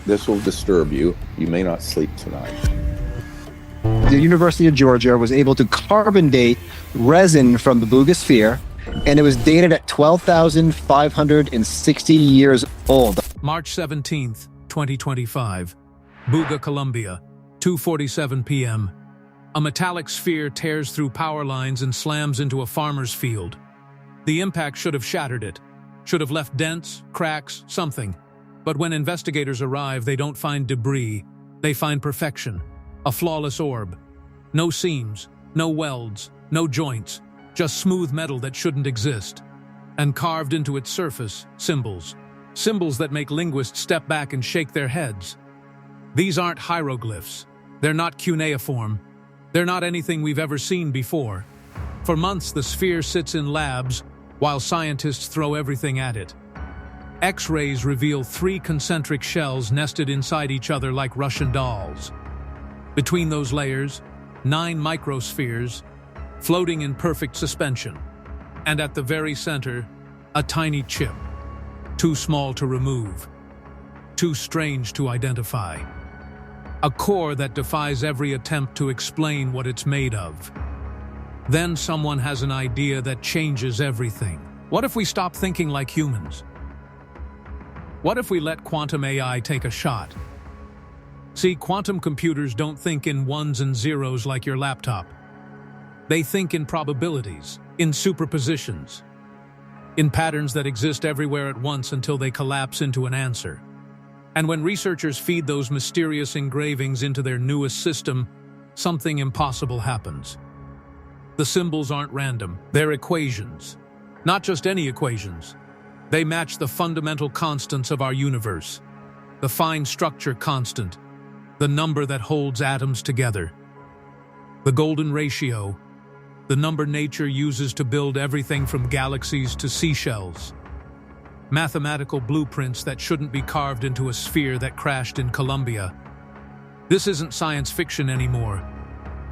This will disturb you. You may not sleep tonight. The University of Georgia was able to carbon date resin from the Buga Sphere, and it was dated at 12,560 years old. March 17th, 2025. Buga, Colombia, 2:47 p.m. A metallic sphere tears through power lines and slams into a farmer's field. The impact should have shattered it, should have left dents, cracks, something. But when investigators arrive, they don't find debris. They find perfection, a flawless orb. No seams, no welds, no joints, just smooth metal that shouldn't exist. And carved into its surface, symbols. Symbols that make linguists step back and shake their heads. These aren't hieroglyphs. They're not cuneiform. They're not anything we've ever seen before. For months, the sphere sits in labs while scientists throw everything at it. X-rays reveal 3 concentric shells nested inside each other like Russian dolls. Between those layers, 9 microspheres, floating in perfect suspension. And at the very center, a tiny chip. Too small to remove. Too strange to identify. A core that defies every attempt to explain what it's made of. Then someone has an idea that changes everything. What if we stop thinking like humans? What if we let quantum AI take a shot? See, quantum computers don't think in ones and zeros like your laptop. They think in probabilities, in superpositions, in patterns that exist everywhere at once until they collapse into an answer. And when researchers feed those mysterious engravings into their newest system, something impossible happens. The symbols aren't random, they're equations. Not just any equations. They match the fundamental constants of our universe. The fine structure constant, the number that holds atoms together. The golden ratio, the number nature uses to build everything from galaxies to seashells. Mathematical blueprints that shouldn't be carved into a sphere that crashed in Colombia. This isn't science fiction anymore.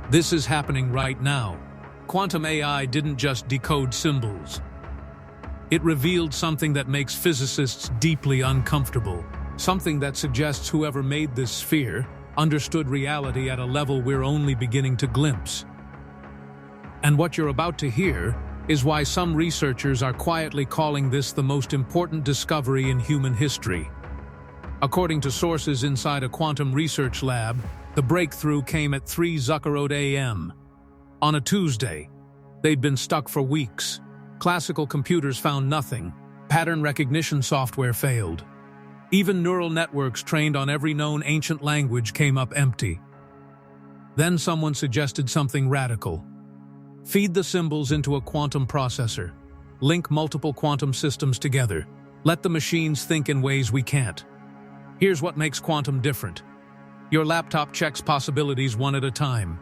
This is happening right now. Quantum AI didn't just decode symbols. It revealed something that makes physicists deeply uncomfortable. Something that suggests whoever made this sphere understood reality at a level we're only beginning to glimpse. And what you're about to hear is why some researchers are quietly calling this the most important discovery in human history. According to sources inside a quantum research lab, the breakthrough came at 3:00 a.m. On a Tuesday. They'd been stuck for weeks. Classical computers found nothing. Pattern recognition software failed. Even neural networks trained on every known ancient language came up empty. Then someone suggested something radical. Feed the symbols into a quantum processor. Link multiple quantum systems together. Let the machines think in ways we can't. Here's what makes quantum different. Your laptop checks possibilities one at a time.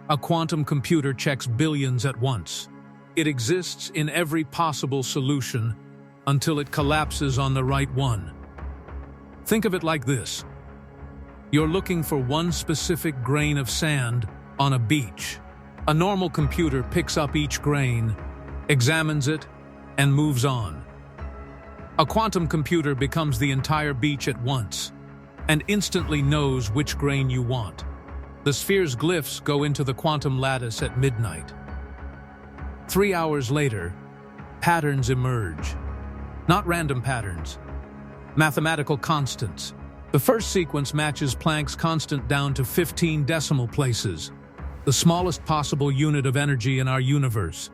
A quantum computer checks billions at once. It exists in every possible solution until it collapses on the right one. Think of it like this. You're looking for one specific grain of sand on a beach. A normal computer picks up each grain, examines it, and moves on. A quantum computer becomes the entire beach at once and instantly knows which grain you want. The sphere's glyphs go into the quantum lattice at midnight. 3 hours later, patterns emerge. Not random patterns. Mathematical constants. The first sequence matches Planck's constant down to 15 decimal places, the smallest possible unit of energy in our universe.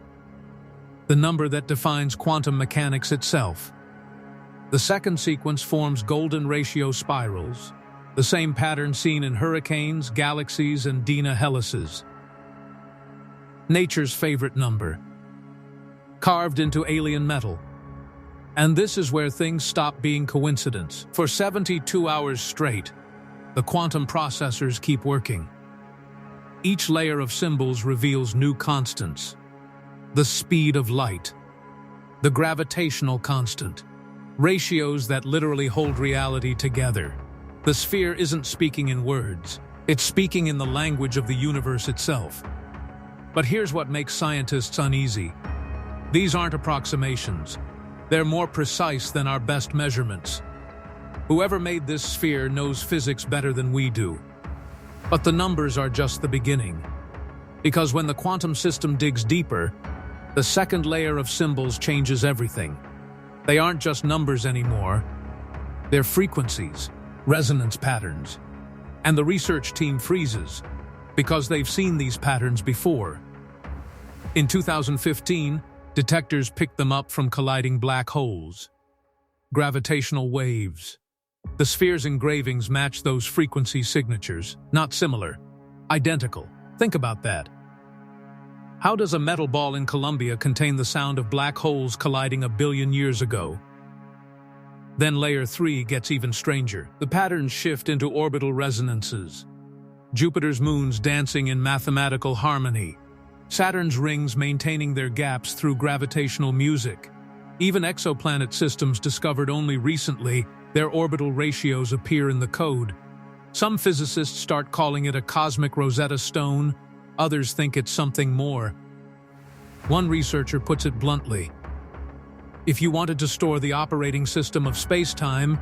The number that defines quantum mechanics itself. The second sequence forms golden ratio spirals, the same pattern seen in hurricanes, galaxies, and Dina helices. Nature's favorite number. Carved into alien metal. And this is where things stop being coincidence. For 72 hours straight, the quantum processors keep working. Each layer of symbols reveals new constants. The speed of light. The gravitational constant. Ratios that literally hold reality together. The sphere isn't speaking in words. It's speaking in the language of the universe itself. But here's what makes scientists uneasy. These aren't approximations. They're more precise than our best measurements. Whoever made this sphere knows physics better than we do. But the numbers are just the beginning. Because when the quantum system digs deeper, the second layer of symbols changes everything. They aren't just numbers anymore. They're frequencies, resonance patterns. And the research team freezes because they've seen these patterns before. In 2015, detectors picked them up from colliding black holes. Gravitational waves. The sphere's engravings match those frequency signatures, not similar, identical. Think about that. How does a metal ball in Colombia contain the sound of black holes colliding a billion years ago? Then layer 3 gets even stranger. The patterns shift into orbital resonances. Jupiter's moons dancing in mathematical harmony. Saturn's rings maintaining their gaps through gravitational music. Even exoplanet systems discovered only recently, their orbital ratios appear in the code. Some physicists start calling it a cosmic Rosetta Stone. Others think it's something more. One researcher puts it bluntly. If you wanted to store the operating system of space-time,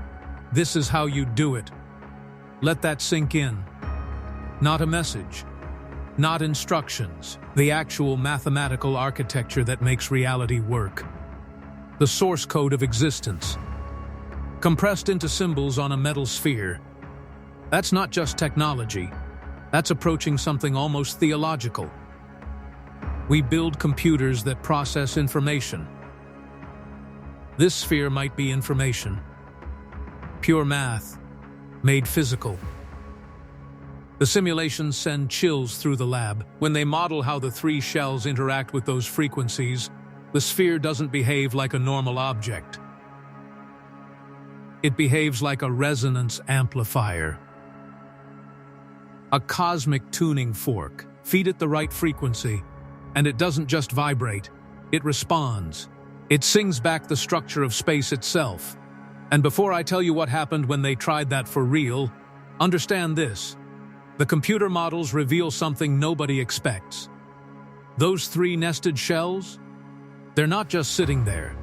this is how you'd do it. Let that sink in. Not a message. Not instructions. The actual mathematical architecture that makes reality work. The source code of existence. Compressed into symbols on a metal sphere. That's not just technology. That's approaching something almost theological. We build computers that process information. This sphere might be information. Pure math, made physical. The simulations send chills through the lab. When they model how the three shells interact with those frequencies, the sphere doesn't behave like a normal object. It behaves like a resonance amplifier. A cosmic tuning fork. Feed it the right frequency, and it doesn't just vibrate, it responds. It sings back the structure of space itself. And before I tell you what happened when they tried that for real, understand this. The computer models reveal something nobody expects. Those three nested shells? They're not just sitting there.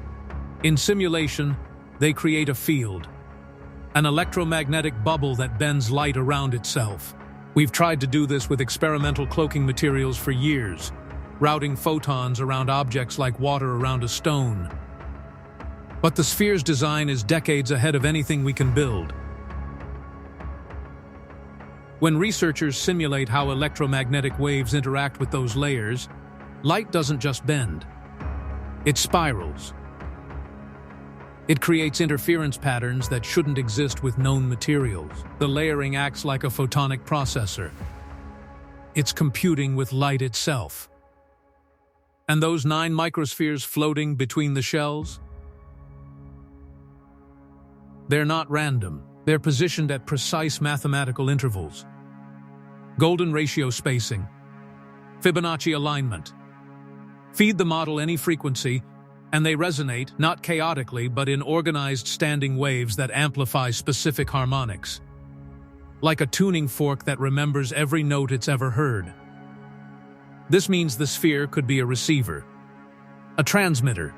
In simulation, they create a field. An electromagnetic bubble that bends light around itself. We've tried to do this with experimental cloaking materials for years, routing photons around objects like water around a stone. But the sphere's design is decades ahead of anything we can build. When researchers simulate how electromagnetic waves interact with those layers, light doesn't just bend. It spirals. It creates interference patterns that shouldn't exist with known materials. The layering acts like a photonic processor. It's computing with light itself. And those 9 microspheres floating between the shells? They're not random. They're positioned at precise mathematical intervals. Golden ratio spacing. Fibonacci alignment. Feed the model any frequency, and they resonate, not chaotically, but in organized standing waves that amplify specific harmonics. Like a tuning fork that remembers every note it's ever heard. This means the sphere could be a receiver, a transmitter,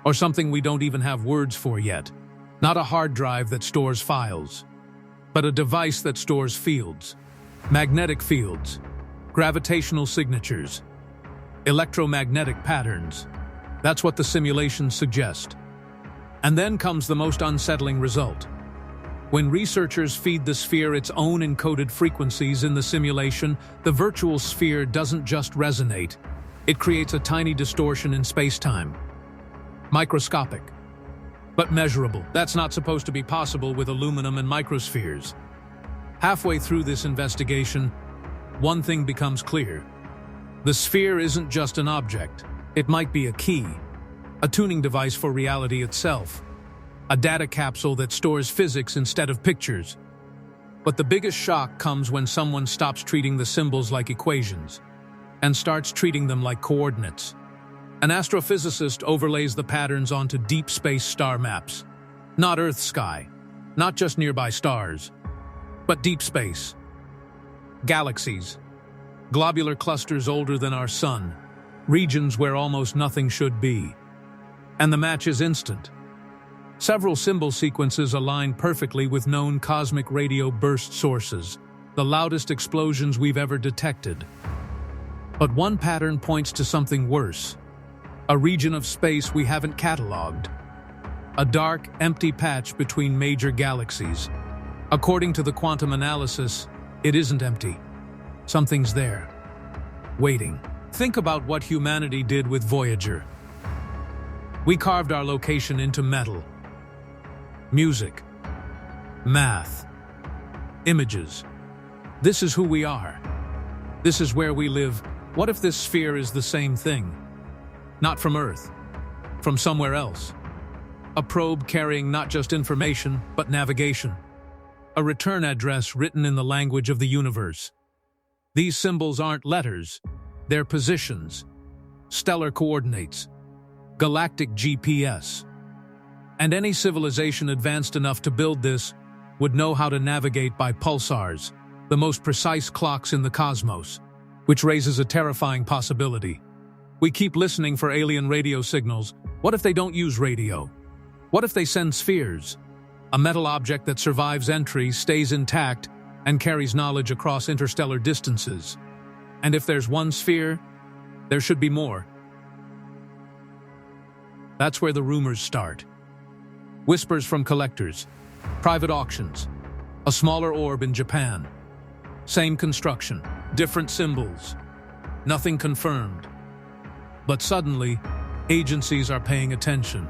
or something we don't even have words for yet. Not a hard drive that stores files, but a device that stores fields, magnetic fields, gravitational signatures, electromagnetic patterns. That's what the simulations suggest. And then comes the most unsettling result. When researchers feed the sphere its own encoded frequencies in the simulation, the virtual sphere doesn't just resonate. It creates a tiny distortion in space-time. Microscopic, but measurable. That's not supposed to be possible with aluminum and microspheres. Halfway through this investigation, one thing becomes clear. The sphere isn't just an object. It might be a key, a tuning device for reality itself, a data capsule that stores physics instead of pictures. But the biggest shock comes when someone stops treating the symbols like equations and starts treating them like coordinates. An astrophysicist overlays the patterns onto deep space star maps. Not Earth sky, not just nearby stars, but deep space. Galaxies, globular clusters older than our sun, regions where almost nothing should be. And the match is instant. Several symbol sequences align perfectly with known cosmic radio burst sources, the loudest explosions we've ever detected. But one pattern points to something worse, a region of space we haven't cataloged, a dark, empty patch between major galaxies. According to the quantum analysis, it isn't empty. Something's there, waiting. Think about what humanity did with Voyager. We carved our location into metal. Music, math, images. This is who we are. This is where we live. What if this sphere is the same thing? Not from Earth, from somewhere else. A probe carrying not just information, but navigation. A return address written in the language of the universe. These symbols aren't letters, they're positions, stellar coordinates, galactic GPS. And any civilization advanced enough to build this would know how to navigate by pulsars, the most precise clocks in the cosmos, which raises a terrifying possibility. We keep listening for alien radio signals. What if they don't use radio? What if they send spheres? A metal object that survives entry, stays intact, and carries knowledge across interstellar distances. And if there's one sphere, there should be more. That's where the rumors start. Whispers from collectors, private auctions, a smaller orb in Japan. Same construction, different symbols, nothing confirmed. But suddenly, agencies are paying attention.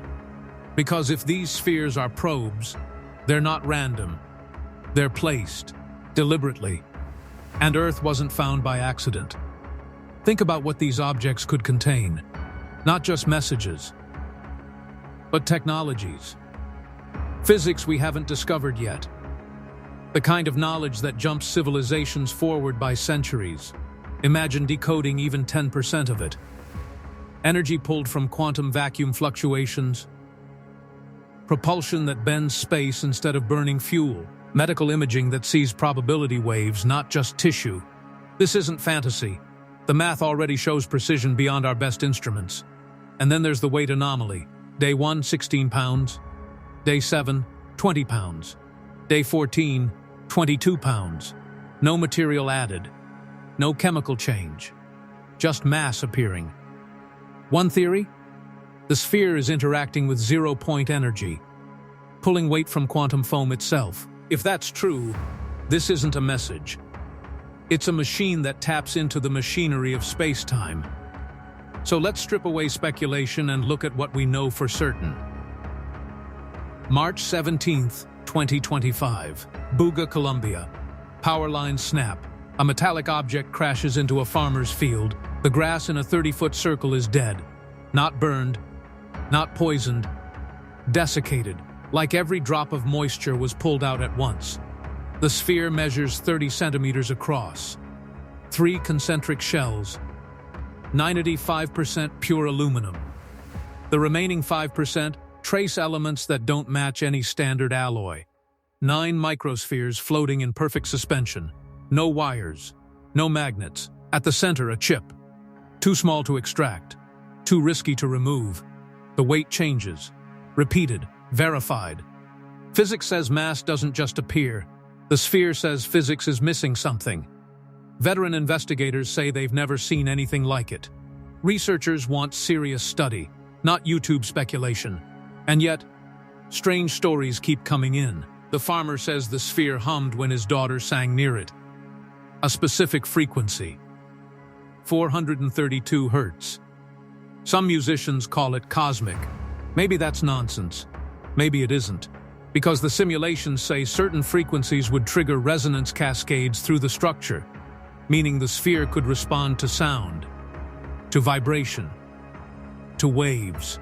Because if these spheres are probes, they're not random. They're placed, deliberately. And Earth wasn't found by accident. Think about what these objects could contain. Not just messages, but technologies. Physics we haven't discovered yet. The kind of knowledge that jumps civilizations forward by centuries. Imagine decoding even 10% of it. Energy pulled from quantum vacuum fluctuations. Propulsion that bends space instead of burning fuel. Medical imaging that sees probability waves, not just tissue. This isn't fantasy. The math already shows precision beyond our best instruments. And then there's the weight anomaly. Day 1, 16 pounds. Day 7, 20 pounds. Day 14, 22 pounds. No material added. No chemical change. Just mass appearing. One theory? The sphere is interacting with zero-point energy, pulling weight from quantum foam itself. If that's true, this isn't a message. It's a machine that taps into the machinery of space-time. So let's strip away speculation and look at what we know for certain. March 17th, 2025. Buga, Colombia. Power lines snap. A metallic object crashes into a farmer's field. The grass in a 30-foot circle is dead. Not burned, not poisoned, desiccated, like every drop of moisture was pulled out at once. The sphere measures 30 centimeters across. 3 concentric shells. 95% pure aluminum. The remaining 5% trace elements that don't match any standard alloy. 9 microspheres floating in perfect suspension. No wires, no magnets. At the center, a chip. Too small to extract, too risky to remove. The weight changes. Repeated, verified. Physics says mass doesn't just appear. The sphere says physics is missing something. Veteran investigators say they've never seen anything like it. Researchers want serious study, not YouTube speculation. And yet, strange stories keep coming in. The farmer says the sphere hummed when his daughter sang near it. A specific frequency. 432 hertz. Some musicians call it cosmic. Maybe that's nonsense. Maybe it isn't. Because the simulations say certain frequencies would trigger resonance cascades through the structure, meaning the sphere could respond to sound, to vibration, to waves.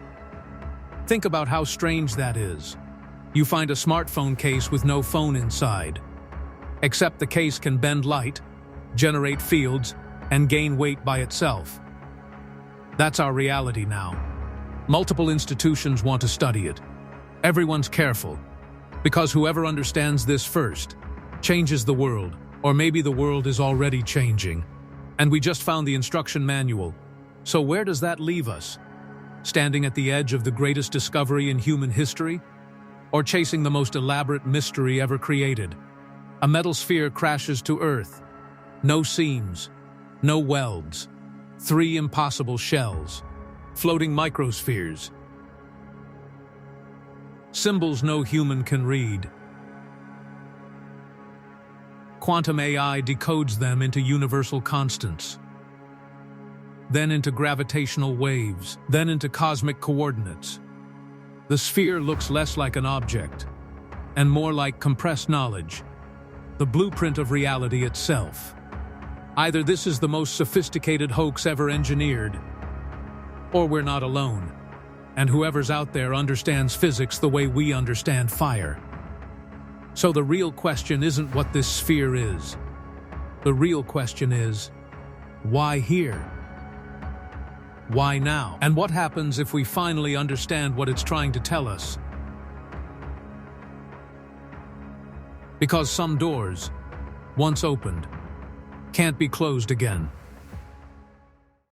Think about how strange that is. You find a smartphone case with no phone inside. Except the case can bend light, generate fields, and gain weight by itself. That's our reality now. Multiple institutions want to study it. Everyone's careful, because whoever understands this first changes the world, or maybe the world is already changing. And we just found the instruction manual. So where does that leave us? Standing at the edge of the greatest discovery in human history? or chasing the most elaborate mystery ever created. A metal sphere crashes to Earth. No seams, no welds, 3 impossible shells, floating microspheres. Symbols no human can read. Quantum AI decodes them into universal constants, then into gravitational waves, then into cosmic coordinates. The sphere looks less like an object and more like compressed knowledge, the blueprint of reality itself. Either this is the most sophisticated hoax ever engineered, or we're not alone, and whoever's out there understands physics the way we understand fire. So the real question isn't what this sphere is. The real question is, why here? Why now? And what happens if we finally understand what it's trying to tell us? Because some doors, once opened, can't be closed again.